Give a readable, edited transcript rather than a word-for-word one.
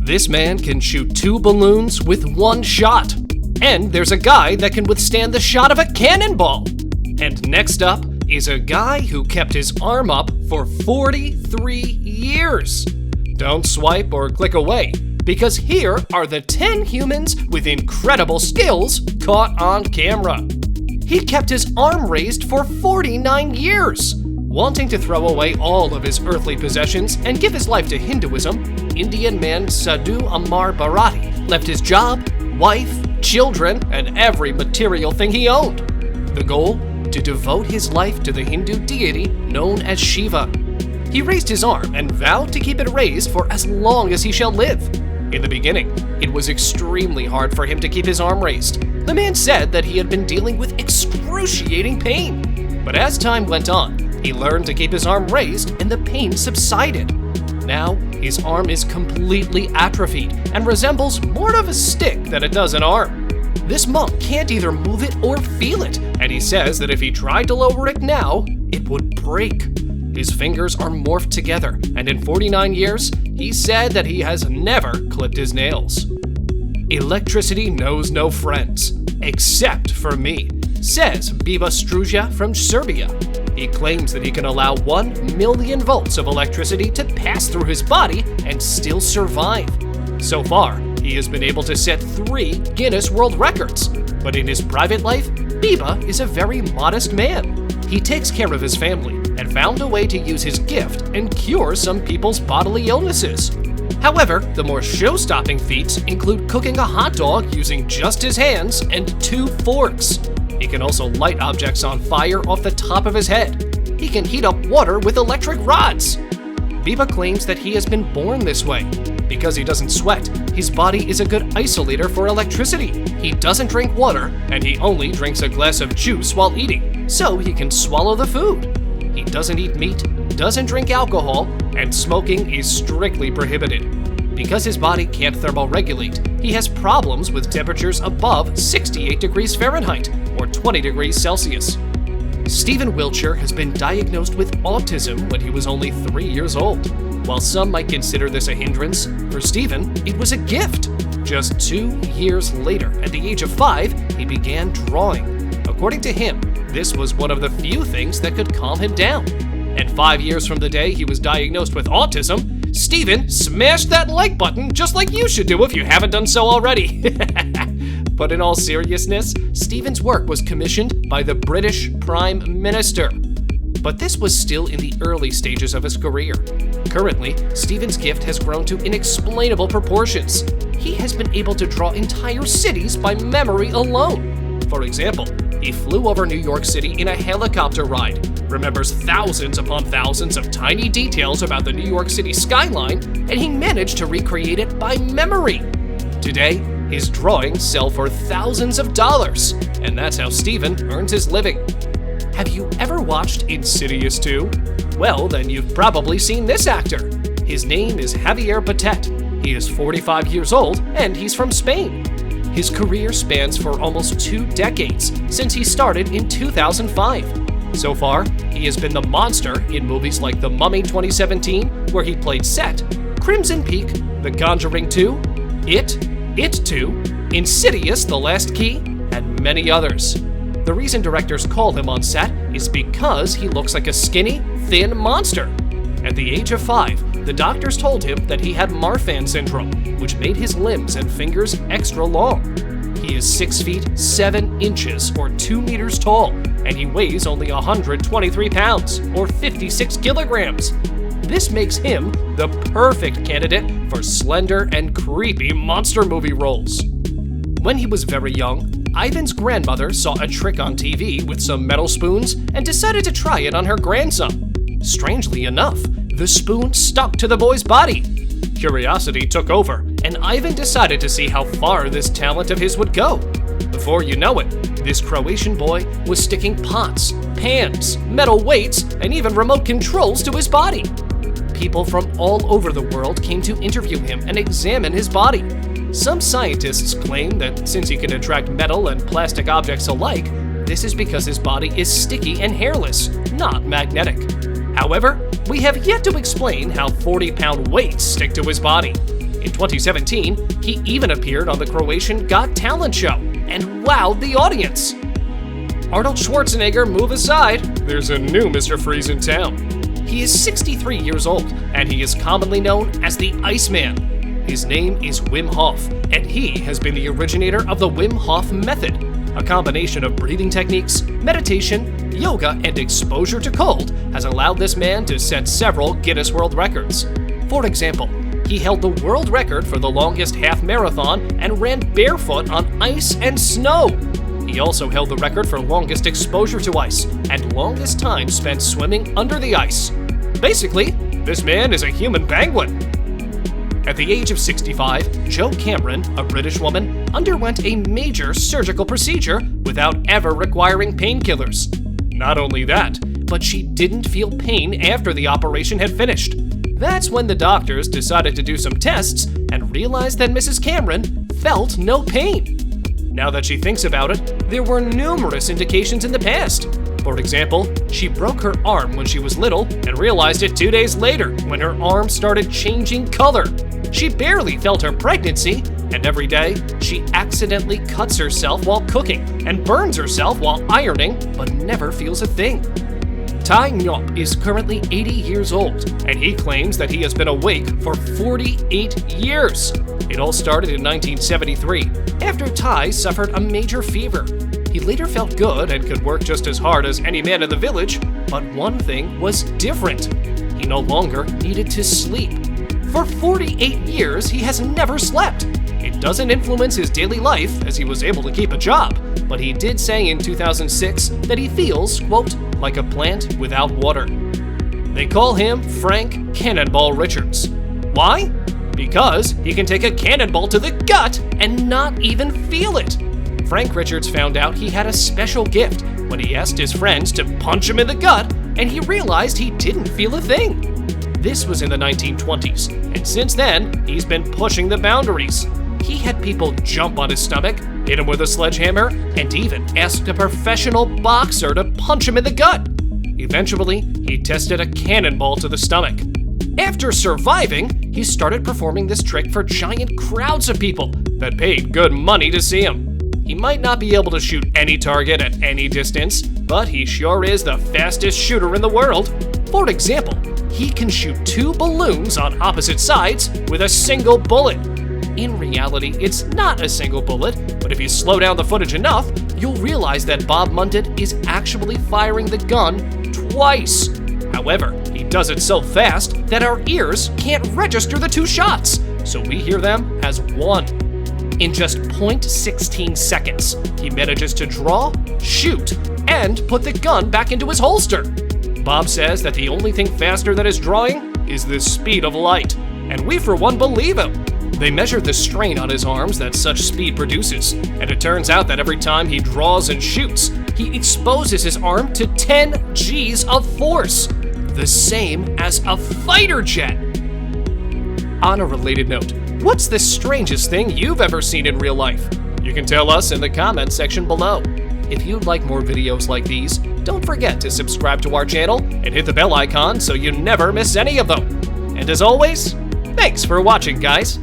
This man can shoot 2 balloons with 1 shot. And there's a guy that can withstand the shot of a cannonball. And next up is a guy who kept his arm up for 43 years. Don't swipe or click away, because here are the 10 humans with incredible skills caught on camera. He kept his arm raised for 49 years. Wanting to throw away all of his earthly possessions and give his life to Hinduism, Indian man Sadhu Amar Bharati left his job, wife, children, and every material thing he owned. The goal? To devote his life to the Hindu deity known as Shiva. He raised his arm and vowed to keep it raised for as long as he shall live. In the beginning, it was extremely hard for him to keep his arm raised. The man said that he had been dealing with excruciating pain. But as time went on, he learned to keep his arm raised and the pain subsided. Now, his arm is completely atrophied and resembles more of a stick than it does an arm. This monk can't either move it or feel it, and he says that if he tried to lower it now, it would break. His fingers are morphed together, and in 49 years, he said that he has never clipped his nails. Electricity knows no friends, except for me, says Biba Struja from Serbia. He claims that he can allow 1 million volts of electricity to pass through his body and still survive. So far, he has been able to set 3 Guinness World Records. But in his private life, Biba is a very modest man. He takes care of his family and found a way to use his gift and cure some people's bodily illnesses. However, the more show-stopping feats include cooking a hot dog using just his hands and 2 forks. He can also light objects on fire off the top of his head. He can heat up water with electric rods. Biba claims that he has been born this way. Because he doesn't sweat, his body is a good isolator for electricity. He doesn't drink water, and he only drinks a glass of juice while eating, so he can swallow the food. He doesn't eat meat, doesn't drink alcohol, and smoking is strictly prohibited. Because his body can't thermoregulate, he has problems with temperatures above 68 degrees Fahrenheit or 20 degrees Celsius. Stephen Wiltshire has been diagnosed with autism when he was only 3 years old. While some might consider this a hindrance, for Stephen, it was a gift. Just 2 years later, at the age of 5, he began drawing. According to him, this was one of the few things that could calm him down. And 5 years from the day he was diagnosed with autism, Stephen smashed that like button just like you should do if you haven't done so already. But in all seriousness, Stephen's work was commissioned by the British Prime Minister. But this was still in the early stages of his career. Currently, Stephen's gift has grown to inexplainable proportions. He has been able to draw entire cities by memory alone. For example, he flew over New York City in a helicopter ride, remembers thousands upon thousands of tiny details about the New York City skyline, and he managed to recreate it by memory. Today, his drawings sell for thousands of dollars, and that's how Stephen earns his living. Have you ever watched Insidious 2? Well, then you've probably seen this actor. His name is Javier Batet. He is 45 years old, and he's from Spain. His career spans for almost 2 decades, since he started in 2005. So far, he has been the monster in movies like The Mummy 2017, where he played Set, Crimson Peak, The Conjuring 2, It 2, Insidious: The Last Key, and many others. The reason directors call him on set is because he looks like a skinny, thin monster. At the age of 5, the doctors told him that he had Marfan syndrome, which made his limbs and fingers extra long. He is 6 feet 7 inches or 2 meters tall, and he weighs only 123 pounds or 56 kilograms. This makes him the perfect candidate for slender and creepy monster movie roles. When he was very young, Ivan's grandmother saw a trick on TV with some metal spoons and decided to try it on her grandson. Strangely enough, the spoon stuck to the boy's body. Curiosity took over, and Ivan decided to see how far this talent of his would go. Before you know it, this Croatian boy was sticking pots, pans, metal weights, and even remote controls to his body. People from all over the world came to interview him and examine his body. Some scientists claim that since he can attract metal and plastic objects alike, this is because his body is sticky and hairless, not magnetic. However, we have yet to explain how 40-pound weights stick to his body. In 2017, he even appeared on the Croatian Got Talent show and wowed the audience. Arnold Schwarzenegger, move aside, there's a new Mr. Freeze in town. He is 63 years old, and he is commonly known as the Iceman. His name is Wim Hof, and he has been the originator of the Wim Hof method, a combination of breathing techniques, meditation, yoga, and exposure to cold has allowed this man to set several Guinness World Records. For example, he held the world record for the longest half marathon and ran barefoot on ice and snow. He also held the record for longest exposure to ice and longest time spent swimming under the ice. Basically, this man is a human penguin. At the age of 65, Jo Cameron, a British woman, underwent a major surgical procedure without ever requiring painkillers. Not only that, but she didn't feel pain after the operation had finished. That's when the doctors decided to do some tests and realized that Mrs. Cameron felt no pain. Now that she thinks about it, there were numerous indications in the past. For example, she broke her arm when she was little and realized it 2 days later when her arm started changing color. She barely felt her pregnancy, and every day she accidentally cuts herself while cooking and burns herself while ironing, but never feels a thing. Tai Ngop is currently 80 years old, and he claims that he has been awake for 48 years. It all started in 1973, after Tai suffered a major fever. He later felt good and could work just as hard as any man in the village, but one thing was different. He no longer needed to sleep. For 48 years, he has never slept. It doesn't influence his daily life, as he was able to keep a job, but he did say in 2006 that he feels, quote, like a plant without water. They call him Frank Cannonball Richards. Why? Because he can take a cannonball to the gut and not even feel it. Frank Richards found out he had a special gift when he asked his friends to punch him in the gut, and he realized he didn't feel a thing. This was in the 1920s, and since then, he's been pushing the boundaries. He had people jump on his stomach, hit him with a sledgehammer, and even asked a professional boxer to punch him in the gut. Eventually, he tested a cannonball to the stomach. After surviving, he started performing this trick for giant crowds of people that paid good money to see him. He might not be able to shoot any target at any distance, but he sure is the fastest shooter in the world. For example, he can shoot 2 balloons on opposite sides with a single bullet. In reality, it's not a single bullet, but if you slow down the footage enough, you'll realize that Bob Mundit is actually firing the gun twice. However, he does it so fast that our ears can't register the 2 shots, so we hear them as one. In just 0.16 seconds, he manages to draw, shoot, and put the gun back into his holster. Bob says that the only thing faster than his drawing is the speed of light, and we for one believe him. They measured the strain on his arms that such speed produces, and it turns out that every time he draws and shoots, he exposes his arm to 10 Gs of force, the same as a fighter jet. On a related note, what's the strangest thing you've ever seen in real life? You can tell us in the comments section below. If you'd like more videos like these, don't forget to subscribe to our channel and hit the bell icon so you never miss any of them. And as always, thanks for watching, guys.